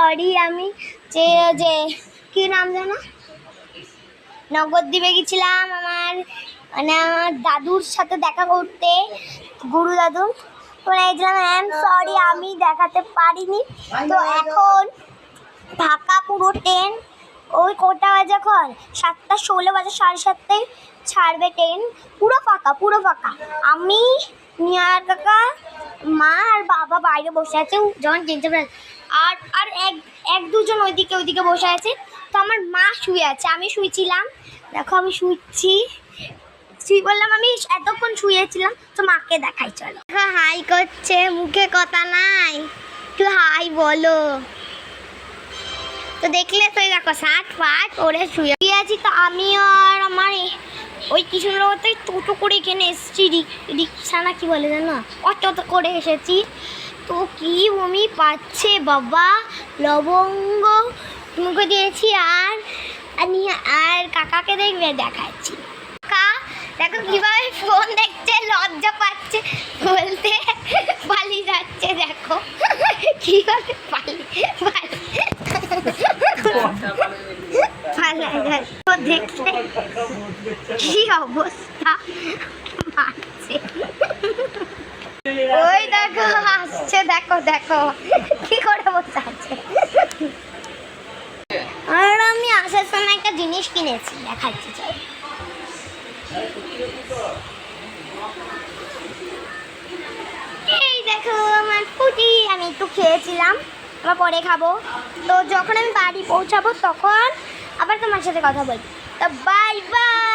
Sorry আমি যে যে কি নাম জানো নগরদ্বীপে গেছিলাম আমার দাদুর সাথে দেখা করতে, গুরু দাদু। সরি আমি দেখাতে পারিনি। তো এখন ঢাকা পুরো ট্রেন, ওই কোটা বাজে এখন 7:16 বাজে, 7:30টায় ছাড়বে ট্রেন। পুরো ফাঁকা। আমি নিয়ার কাকা মা আর বাবা বাইরে বসে আছে যখন ট্রেন চাপে। আর এক দুজন ওইদিকে বসে আছে। তো আমার মা শুয়ে আছে, আমি শুয়েছিলাম। দেখো আমি শুয়ে বললাম, আমি এতক্ষণ শুয়েছিলাম। তো মাকে দেখাই চলো। হাই করছে, মুখে কথা নাই, একটু হাই বলো। তো দেখলে তো দেখো 7-5 ওরে শুয়ে আছি। তো আমি আর আমার ওই কৃষ্ণনগরতে টোটো করে এখানে এসেছি, রিক্সা না কি বলে জানো, অটো করে এসেছি। তো কি বমি পাচ্ছে বাবা, লবঙ্গ মুখে দিয়েছি। আর কাকাকে দেখাচ্ছি। কাকা দেখো কিভাবে ফোন দেখছে, লজ্জা পাচ্ছে বলতে, পালিয়ে যাচ্ছে। দেখো কিভাবে পালিয়ে দেখলে কি অবস্থা মারছে। ওই দেখো আসছে, দেখো কি করে বসে আছে। আর আমি আসার সময় একটা জিনিস কিনেছি, দেখাচ্ছি চল। এই দেখো আমার ফুটি, আমি একটু খেয়েছিলাম, আবার পরে খাবো। তো যখন আমি বাড়ি পৌঁছাবো তখন আবার তোমার সাথে কথা বলবো। তো বাই বাই।